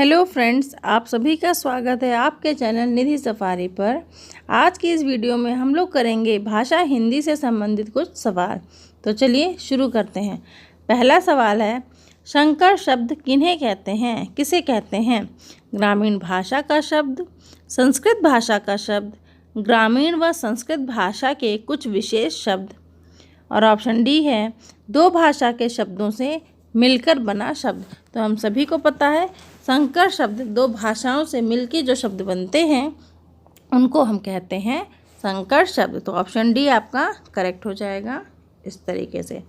Hello friends, आप सभी का स्वागत है आपके चैनल निधि सफारी पर। आज की इस वीडियो में हम लोग करेंगे भाषा हिंदी से संबंधित कुछ सवाल। तो चलिए शुरू करते हैं। पहला सवाल है, संकर शब्द किन्हें कहते हैं, किसे कहते हैं? ग्रामीण भाषा का शब्द, संस्कृत भाषा का शब्द, ग्रामीण व संस्कृत भाषा के कुछ विशेष शब्द। और ऑप्शन डी है, दो भाषा के शब्दों से मिलकर बना शब्द। तो हम सभी को पता है संकर शब्द दो भाषाओं से मिलकर जो शब्द बनते हैं उनको हम कहते हैं संकर शब्द। तो ऑप्शन डी आपका करेक्ट हो जाएगा इस तरीके से।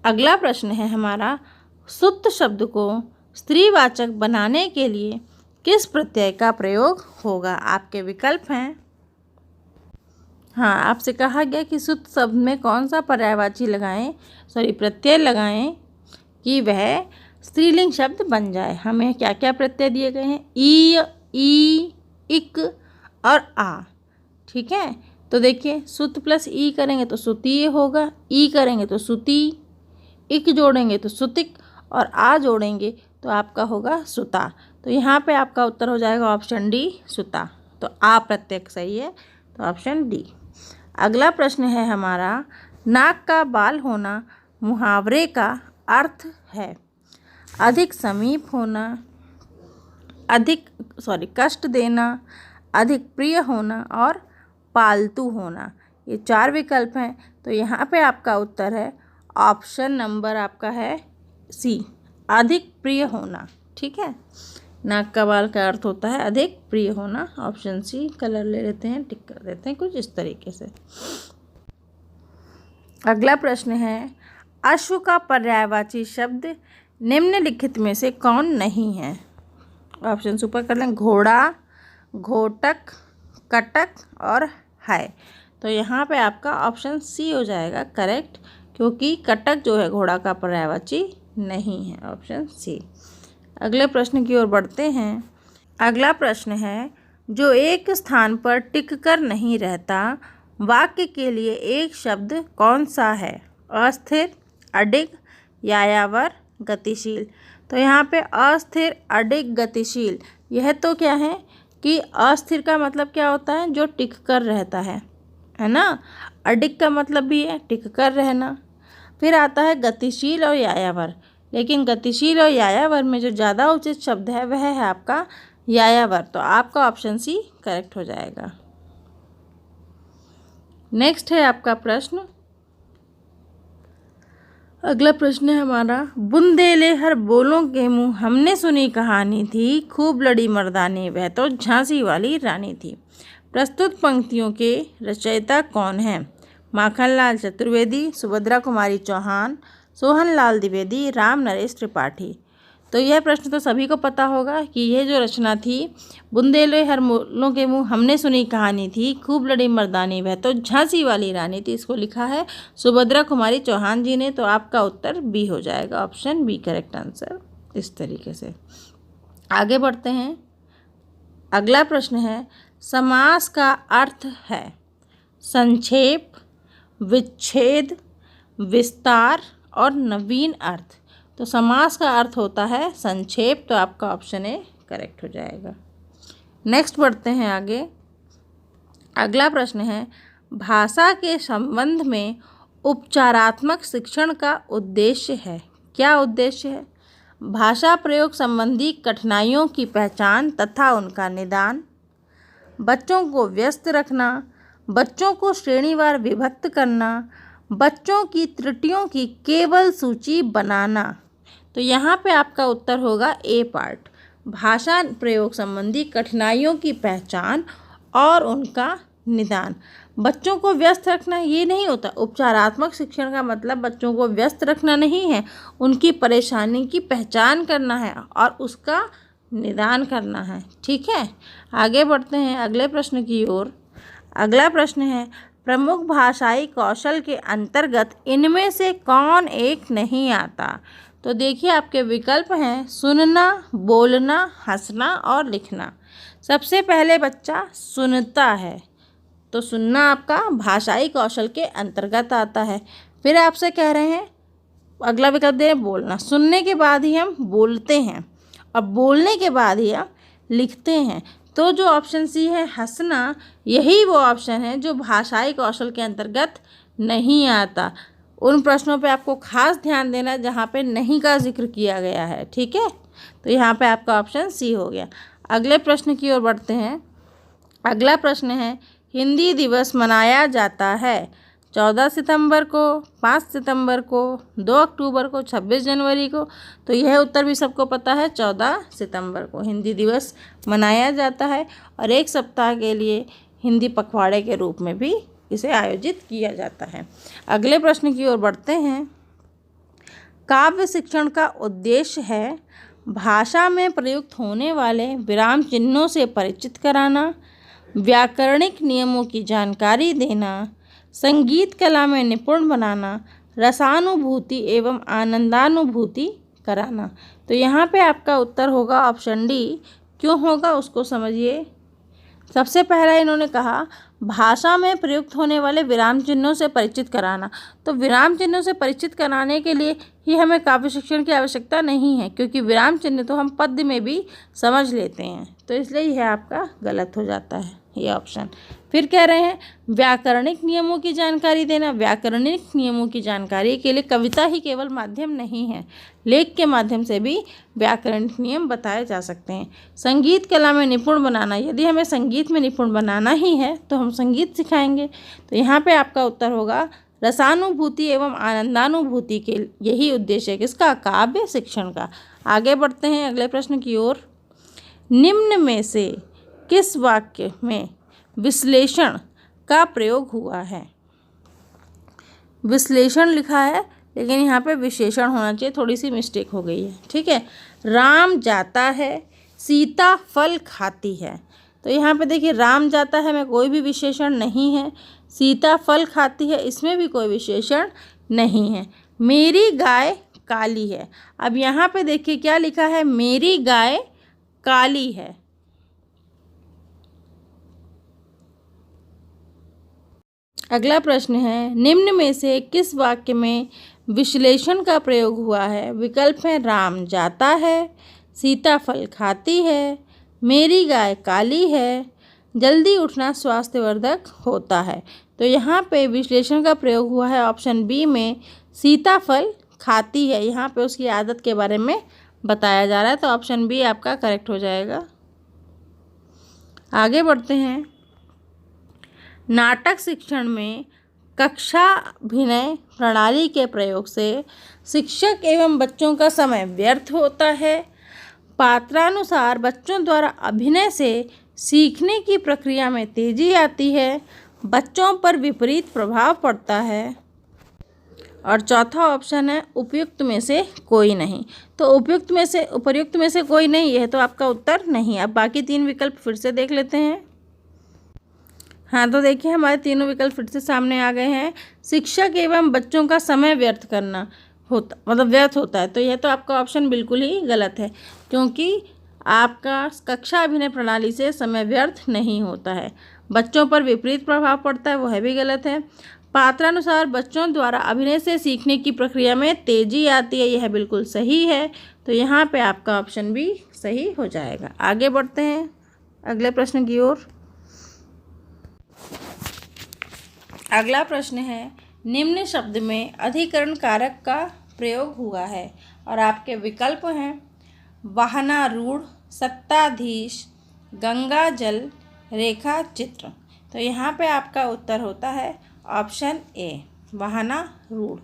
अगला प्रश्न है हमारा, सुत शब्द को स्त्रीवाचक बनाने के लिए किस प्रत्यय का प्रयोग होगा? आपके विकल्प हैं। हाँ, आपसे कहा गया कि सुत शब्द में कौन सा पर्यायवाची प्रत्यय लगाएं कि वह स्त्रीलिंग शब्द बन जाए। हमें क्या क्या प्रत्यय दिए गए हैं? ई, इक और आ। ठीक है, तो देखिए सुत प्लस ई करेंगे तो सुतीय होगा, ई करेंगे तो सुती, इक जोड़ेंगे तो सुतिक और आ जोड़ेंगे तो आपका होगा सुता। तो यहाँ पे आपका उत्तर हो जाएगा ऑप्शन डी सुता। तो आ प्रत्यय सही है, तो ऑप्शन डी। अगला प्रश्न है हमारा, नाक का बाल होना मुहावरे का अर्थ है? अधिक समीप होना, कष्ट देना, अधिक प्रिय होना और पालतू होना। ये चार विकल्प हैं। तो यहाँ पे आपका उत्तर है ऑप्शन नंबर आपका है सी, अधिक प्रिय होना। ठीक है, नाक का बाल का अर्थ होता है अधिक प्रिय होना। ऑप्शन सी कलर ले लेते हैं, टिक कर देते हैं कुछ इस तरीके से। अगला प्रश्न है, अश्व का पर्यायवाची शब्द निम्नलिखित में से कौन नहीं है? ऑप्शन ऊपर कर लें, घोड़ा, घोटक, कटक और है। तो यहाँ पे आपका ऑप्शन सी हो जाएगा करेक्ट, क्योंकि कटक जो है घोड़ा का पर्यायवाची नहीं है। Option C. अगले प्रश्न की ओर बढ़ते हैं। अगला प्रश्न है, जो एक स्थान पर टिक कर नहीं रहता, वाक्य के लिए एक शब्द कौन सा है? अस्थिर, अडिग, यायावर, गतिशील। तो यहाँ पे अस्थिर, अडिग, गतिशील, यह तो क्या है कि अस्थिर का मतलब क्या होता है? जो टिक कर रहता है ना। अडिग का मतलब भी है टिक कर रहना। फिर आता है गतिशील और यायावर, लेकिन गतिशील और यायावर में जो ज़्यादा उचित शब्द है वह है आपका यायावर। तो आपका ऑप्शन सी करेक्ट हो जाएगा। नेक्स्ट है आपका प्रश्न। अगला प्रश्न है हमारा, बुंदेले हर बोलों के मुँह हमने सुनी कहानी थी, खूब लड़ी मर्दानी वह तो झांसी वाली रानी थी। प्रस्तुत पंक्तियों के रचयिता कौन हैं? माखनलाल चतुर्वेदी, सुभद्रा कुमारी चौहान, सोहनलाल द्विवेदी, राम नरेश त्रिपाठी। तो यह प्रश्न तो सभी को पता होगा कि यह जो रचना थी, बुंदेले हर बोलों के मुँह हमने सुनी कहानी थी, खूब लड़ी मर्दानी वह तो झांसी वाली रानी थी, इसको लिखा है सुभद्रा कुमारी चौहान जी ने। तो आपका उत्तर बी हो जाएगा, ऑप्शन बी करेक्ट आंसर। इस तरीके से आगे बढ़ते हैं। अगला प्रश्न है, समास का अर्थ है संक्षेप, विच्छेद, विस्तार और नवीन अर्थ। तो समास का अर्थ होता है संक्षेप। तो आपका ऑप्शन ए करेक्ट हो जाएगा। नेक्स्ट बढ़ते हैं आगे। अगला प्रश्न है, भाषा के संबंध में उपचारात्मक शिक्षण का उद्देश्य है? क्या उद्देश्य है? भाषा प्रयोग संबंधी कठिनाइयों की पहचान तथा उनका निदान, बच्चों को व्यस्त रखना, बच्चों को श्रेणीवार विभक्त करना, बच्चों की त्रुटियों की केवल सूची बनाना। तो यहाँ पे आपका उत्तर होगा ए पार्ट, भाषा प्रयोग संबंधी कठिनाइयों की पहचान और उनका निदान। बच्चों को व्यस्त रखना ये नहीं होता। उपचारात्मक शिक्षण का मतलब बच्चों को व्यस्त रखना नहीं है, उनकी परेशानी की पहचान करना है और उसका निदान करना है। ठीक है, आगे बढ़ते हैं अगले प्रश्न की ओर। अगला प्रश्न है, प्रमुख भाषाई कौशल के अंतर्गत इनमें से कौन एक नहीं आता? तो देखिए आपके विकल्प हैं सुनना, बोलना, हंसना और लिखना। सबसे पहले बच्चा सुनता है, तो सुनना आपका भाषाई कौशल के अंतर्गत आता है। फिर आपसे कह रहे हैं, अगला विकल्प दे बोलना, सुनने के बाद ही हम बोलते हैं और बोलने के बाद ही आप लिखते हैं। तो जो ऑप्शन सी है हंसना, यही वो ऑप्शन है जो भाषाई कौशल के अंतर्गत नहीं आता। उन प्रश्नों पे आपको खास ध्यान देना जहाँ पे नहीं का जिक्र किया गया है, ठीक है। तो यहाँ पे आपका ऑप्शन सी हो गया। अगले प्रश्न की ओर बढ़ते हैं। अगला प्रश्न है, हिंदी दिवस मनाया जाता है 14 सितंबर को, 5 सितंबर को, 2 अक्टूबर को, 26 जनवरी को। तो यह उत्तर भी सबको पता है, 14 सितंबर को हिंदी दिवस मनाया जाता है और एक सप्ताह के लिए हिंदी पखवाड़े के रूप में भी इसे आयोजित किया जाता है। अगले प्रश्न की ओर बढ़ते हैं। काव्य शिक्षण का उद्देश्य है भाषा में प्रयुक्त होने वाले विराम चिन्हों से परिचित कराना, व्याकरणिक नियमों की जानकारी देना, संगीत कला में निपुण बनाना, रसानुभूति एवं आनंदानुभूति कराना। तो यहाँ पे आपका उत्तर होगा ऑप्शन डी। क्यों होगा उसको समझिए। सबसे पहला इन्होंने कहा भाषा में प्रयुक्त होने वाले विराम चिन्हों से परिचित कराना। तो विराम चिन्हों से परिचित कराने के लिए ही हमें काव्य शिक्षण की आवश्यकता नहीं है, क्योंकि विराम चिन्ह तो हम पद्य में भी समझ लेते हैं। तो इसलिए यह आपका गलत हो जाता है ये ऑप्शन। फिर कह रहे हैं व्याकरणिक नियमों की जानकारी देना। व्याकरणिक नियमों की जानकारी के लिए कविता ही केवल माध्यम नहीं है, लेख के माध्यम से भी व्याकरणिक नियम बताए जा सकते हैं। संगीत कला में निपुण बनाना, यदि हमें संगीत में निपुण बनाना ही है तो हम संगीत सिखाएंगे। तो यहाँ पे आपका उत्तर होगा रसानुभूति एवं आनंदानुभूति के यही उद्देश्य है किसका, काव्य शिक्षण का। आगे बढ़ते हैं अगले प्रश्न की ओर। निम्न में से किस वाक्य में विश्लेषण का प्रयोग हुआ है। विश्लेषण लिखा है लेकिन यहाँ पे विशेषण होना चाहिए, थोड़ी सी मिस्टेक हो गई है, ठीक है। राम जाता है, सीता फल खाती है। तो यहाँ पे देखिए राम जाता है में कोई भी विशेषण नहीं है, सीता फल खाती है इसमें भी कोई विशेषण नहीं है। मेरी गाय काली है। अब यहाँ पे देखिए क्या लिखा है, मेरी गाय काली है। अगला प्रश्न है, निम्न में से किस वाक्य में विश्लेषण का प्रयोग हुआ है। विकल्प है राम जाता है, सीता फल खाती है, मेरी गाय काली है, जल्दी उठना स्वास्थ्यवर्धक होता है। तो यहाँ पे विश्लेषण का प्रयोग हुआ है ऑप्शन बी में, सीता फल खाती है। यहाँ पे उसकी आदत के बारे में बताया जा रहा है, तो ऑप्शन बी आपका करेक्ट हो जाएगा। आगे बढ़ते हैं। नाटक शिक्षण में कक्षा अभिनय प्रणाली के प्रयोग से शिक्षक एवं बच्चों का समय व्यर्थ होता है। पात्रानुसार बच्चों द्वारा अभिनय से सीखने की प्रक्रिया में तेजी आती है, बच्चों पर विपरीत प्रभाव पड़ता है। और चौथा ऑप्शन है उपयुक्त में से कोई नहीं। तो उपयुक्त में से उपर्युक्त में से कोई नहीं, यह तो आपका उत्तर नहीं। अब बाकी तीन विकल्प फिर से देख लेते हैं। हाँ तो देखिए हमारे तीनों विकल्प फिर से सामने आ गए हैं। शिक्षक एवं बच्चों का समय व्यर्थ करना होता मतलब व्यर्थ होता है, तो यह तो आपका ऑप्शन बिल्कुल ही गलत है, क्योंकि आपका कक्षा अभिनय प्रणाली से समय व्यर्थ नहीं होता है। बच्चों पर विपरीत प्रभाव पड़ता है, वह भी गलत है। पात्रानुसार बच्चों द्वारा अभिनय से सीखने की प्रक्रिया में तेजी आती है, यह बिल्कुल सही है। तो यहाँ पे आपका ऑप्शन भी सही हो जाएगा। आगे बढ़ते हैं अगले प्रश्न की ओर। अगला प्रश्न है, निम्न शब्द में अधिकरण कारक का प्रयोग हुआ है और आपके विकल्प हैं वाहनारूढ़, सत्ताधीश, गंगा जल, रेखा चित्र। तो यहाँ पे आपका उत्तर होता है ऑप्शन ए वाहनारूढ़।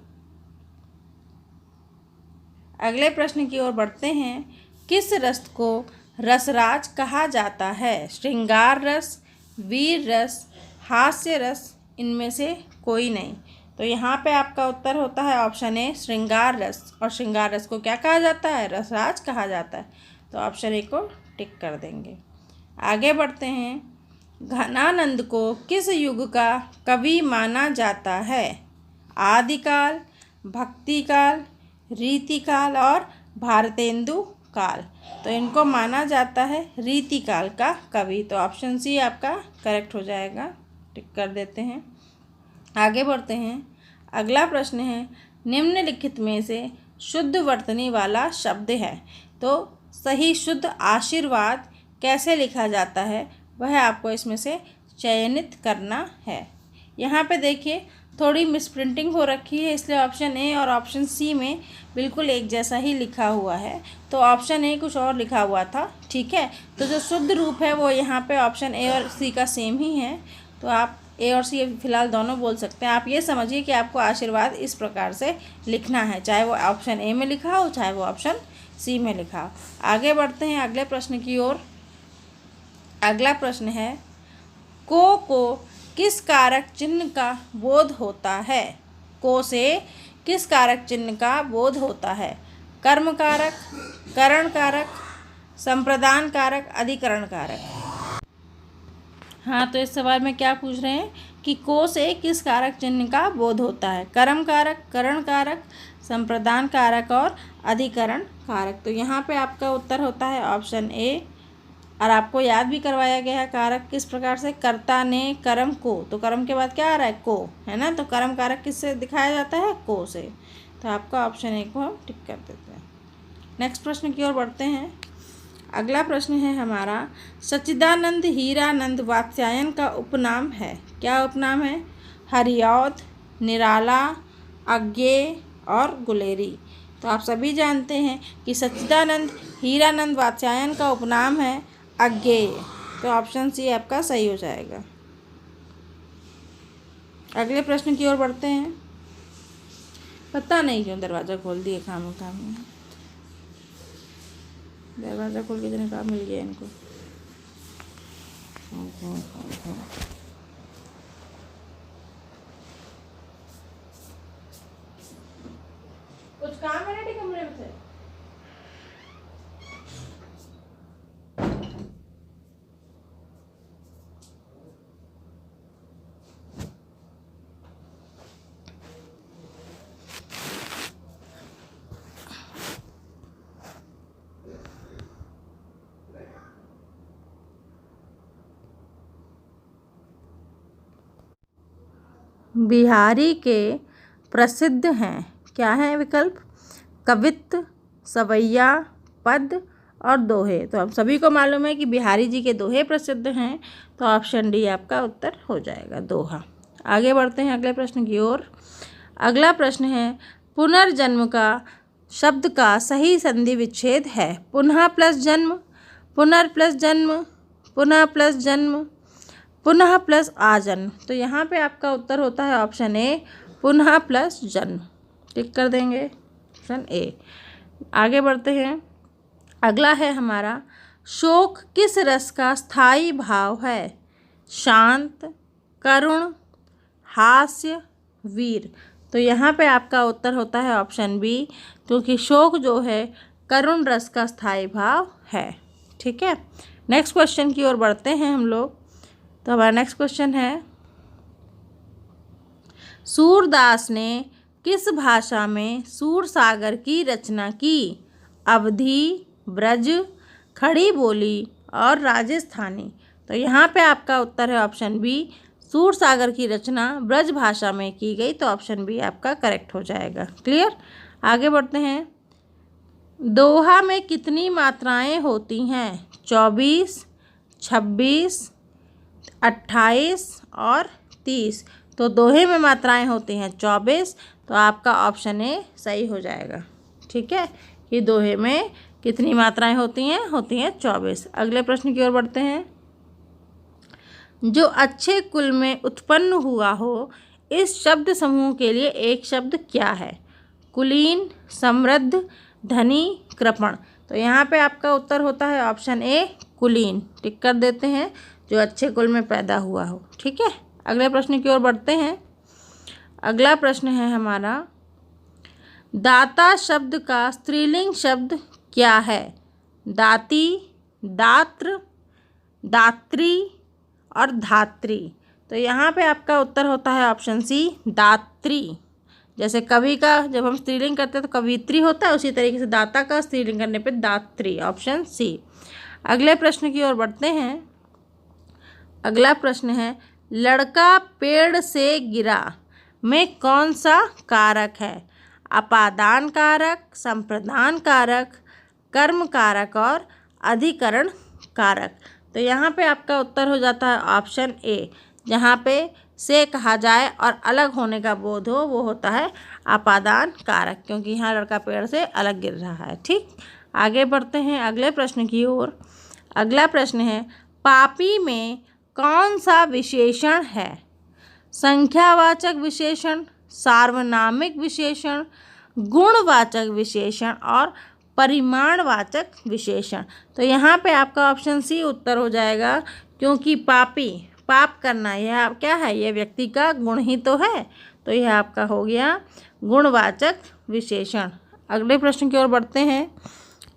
अगले प्रश्न की ओर बढ़ते हैं। किस रस को रसराज कहा जाता है। श्रृंगार रस, वीर रस, हास्य रस, इनमें से कोई नहीं। तो यहाँ पे आपका उत्तर होता है ऑप्शन ए श्रृंगार रस। और श्रृंगार रस को क्या कहा जाता है, रसराज कहा जाता है। तो ऑप्शन ए को टिक कर देंगे। आगे बढ़ते हैं। घनानंद को किस युग का कवि माना जाता है। आदिकाल, भक्तिकाल, रीतिकाल और भारतेंदु काल। तो इनको माना जाता है रीतिकाल का कवि। तो ऑप्शन सी आपका करेक्ट हो जाएगा, टिक कर देते हैं। आगे बढ़ते हैं। अगला प्रश्न है, निम्नलिखित में से शुद्ध वर्तनी वाला शब्द है। तो सही शुद्ध आशीर्वाद कैसे लिखा जाता है वह आपको इसमें से चयनित करना है। यहाँ पे देखिए थोड़ी मिसप्रिंटिंग हो रखी है, इसलिए ऑप्शन ए और ऑप्शन सी में बिल्कुल एक जैसा ही लिखा हुआ है। तो ऑप्शन ए कुछ और लिखा हुआ था, ठीक है। तो जो शुद्ध रूप है वो यहाँ पे ऑप्शन ए और सी का सेम ही है। तो आप ए और सी फिलहाल दोनों बोल सकते हैं। आप ये समझिए कि आपको आशीर्वाद इस प्रकार से लिखना है, चाहे वो ऑप्शन ए में लिखा हो चाहे वो ऑप्शन सी में लिखा हो। आगे बढ़ते हैं अगले प्रश्न की ओर। अगला प्रश्न है, को किस कारक चिन्ह का बोध होता है? को से किस कारक चिन्ह का बोध होता है? कर्म कारक, करण कारक, संप्रदान कारक, अधिकरण कारक। हाँ, तो इस सवाल में क्या पूछ रहे हैं कि को से किस कारक चिन्ह का बोध होता है? कर्म कारक, करण कारक, संप्रदान कारक और अधिकरण कारक। तो यहाँ पे आपका उत्तर होता है ऑप्शन ए। और आपको याद भी करवाया गया है कारक किस प्रकार से, कर्ता ने कर्म को, तो कर्म के बाद क्या आ रहा है? को, है ना। तो कर्म कारक किससे दिखाया जाता है? को से। तो आपका ऑप्शन ए को हम टिक कर देते हैं। नेक्स्ट प्रश्न की ओर बढ़ते हैं। अगला प्रश्न है हमारा, सच्चिदानंद हीरानंद वात्स्यायन का उपनाम है। क्या उपनाम है? हरिऔध, निराला, अज्ञेय और गुलेरी। तो आप सभी जानते हैं कि सच्चिदानंद हीरानंद वात्स्यायन का उपनाम है अज्ञेय। तो ऑप्शन सी आपका सही हो जाएगा। अगले प्रश्न की ओर बढ़ते हैं। पता नहीं क्यों दरवाज़ा खोल दिए काम में। दरवाज़ा खोल के देने का मिल गया इनको। कुछ काम है ना कमरे में से? बिहारी के प्रसिद्ध हैं, क्या है विकल्प? कवित्त, सवैया, पद और दोहे। तो हम सभी को मालूम है कि बिहारी जी के दोहे प्रसिद्ध हैं। तो ऑप्शन डी आपका उत्तर हो जाएगा, दोहा। आगे बढ़ते हैं अगले प्रश्न की ओर। अगला प्रश्न है, पुनर्जन्म का शब्द का सही संधि विच्छेद है। पुनः प्लस जन्म, पुनर् प्लस जन्म, पुनः प्लस जन्म, पुनः प्लस आजन्म। तो यहाँ पे आपका उत्तर होता है ऑप्शन ए, पुनः प्लस जन्म। टिक कर देंगे ऑप्शन ए। आगे बढ़ते हैं। अगला है हमारा, शोक किस रस का स्थायी भाव है? शांत, करुण, हास्य, वीर। तो यहाँ पे आपका उत्तर होता है ऑप्शन बी, क्योंकि शोक जो है करुण रस का स्थायी भाव है। ठीक है, नेक्स्ट क्वेश्चन की ओर बढ़ते हैं हम लोग। तो हमारा नेक्स्ट क्वेश्चन है, सूरदास ने किस भाषा में सूरसागर की रचना की? अवधी, ब्रज, खड़ी बोली और राजस्थानी। तो यहाँ पे आपका उत्तर है ऑप्शन बी, सूरसागर की रचना ब्रज भाषा में की गई। तो ऑप्शन बी आपका करेक्ट हो जाएगा। क्लियर। आगे बढ़ते हैं। दोहा में कितनी मात्राएं होती हैं? 24, 26, 28 और 30। तो दोहे में मात्राएं होती हैं 24। तो आपका ऑप्शन ए सही हो जाएगा। ठीक है, कि दोहे में कितनी मात्राएं होती हैं? होती हैं 24। अगले प्रश्न की ओर बढ़ते हैं। जो अच्छे कुल में उत्पन्न हुआ हो, इस शब्द समूह के लिए एक शब्द क्या है? कुलीन, समृद्ध, धनी, कृपण। तो यहाँ पे आपका उत्तर होता है ऑप्शन ए, कुलीन। टिक कर देते हैं, जो अच्छे कुल में पैदा हुआ हो। ठीक है, अगले प्रश्न की ओर बढ़ते हैं। अगला प्रश्न है हमारा, दाता शब्द का स्त्रीलिंग शब्द क्या है? दाती, दात्र, दात्री और धात्री। तो यहाँ पे आपका उत्तर होता है ऑप्शन सी, दात्री। जैसे कवि का जब हम स्त्रीलिंग करते हैं तो कवित्री होता है, उसी तरीके से दाता का स्त्रीलिंग करने पे दात्री। Option C. अगले प्रश्न की ओर बढ़ते हैं। अगला प्रश्न है, लड़का पेड़ से गिरा में कौन सा कारक है? अपादान कारक, संप्रदान कारक, कर्म कारक और अधिकरण कारक। तो यहाँ पे आपका उत्तर हो जाता है ऑप्शन ए, जहाँ पे से कहा जाए और अलग होने का बोध हो वो होता है अपादान कारक, क्योंकि यहाँ लड़का पेड़ से अलग गिर रहा है। ठीक, आगे बढ़ते हैं अगले प्रश्न की ओर। अगला प्रश्न है, पापी में कौन सा विशेषण है? संख्यावाचक विशेषण, सार्वनामिक विशेषण, गुणवाचक विशेषण और परिमाणवाचक विशेषण। तो यहाँ पे आपका ऑप्शन सी उत्तर हो जाएगा, क्योंकि पापी, पाप करना, यह क्या है? यह व्यक्ति का गुण ही तो है। तो यह आपका हो गया गुणवाचक विशेषण। अगले प्रश्न की ओर बढ़ते हैं।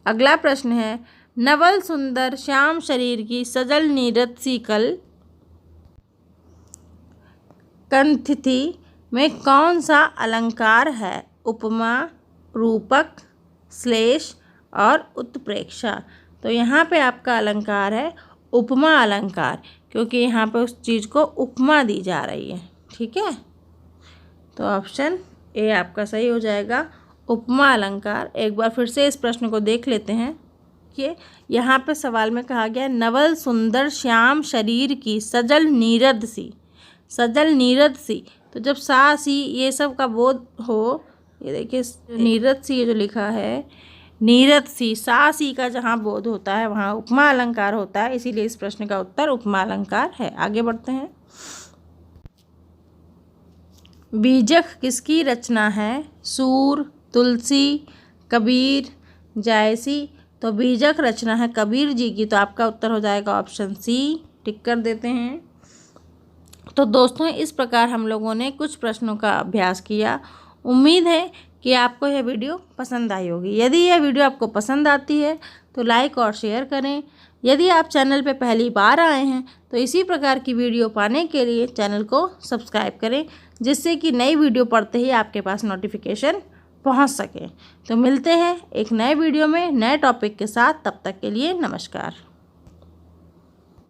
अगला प्रश्न है, नवल सुंदर श्याम शरीर की सजल नीरद सी कल कंथिथि में कौन सा अलंकार है? उपमा, रूपक, श्लेष और उत्प्रेक्षा। तो यहाँ पे आपका अलंकार है उपमा अलंकार, क्योंकि यहाँ पे उस चीज़ को उपमा दी जा रही है। ठीक है, तो ऑप्शन ए आपका सही हो जाएगा, उपमा अलंकार। एक बार फिर से इस प्रश्न को देख लेते हैं कि यहाँ पे सवाल में कहा गया नवल सुंदर श्याम शरीर की सजल नीरद सी, सजल नीरद सी। तो जब सा सी ये सब का बोध हो, ये देखिए नीरद सी ये जो लिखा है, नीरद सी, सा सी का जहाँ बोध होता है वहाँ उपमा अलंकार होता है, इसीलिए इस प्रश्न का उत्तर उपमा अलंकार है। आगे बढ़ते हैं। बीजक किसकी रचना है? सूर, तुलसी, कबीर, जायसी। तो बीजक रचना है कबीर जी की, तो आपका उत्तर हो जाएगा ऑप्शन सी। टिक कर देते हैं। तो दोस्तों, इस प्रकार हम लोगों ने कुछ प्रश्नों का अभ्यास किया। उम्मीद है कि आपको यह वीडियो पसंद आई होगी। यदि यह वीडियो आपको पसंद आती है तो लाइक और शेयर करें। यदि आप चैनल पर पहली बार आए हैं तो इसी प्रकार की वीडियो पाने के लिए चैनल को सब्सक्राइब करें, जिससे कि नई वीडियो पढ़ते ही आपके पास नोटिफिकेशन पहुंच सके। तो मिलते हैं एक नए वीडियो में नए टॉपिक के साथ। तब तक के लिए नमस्कार।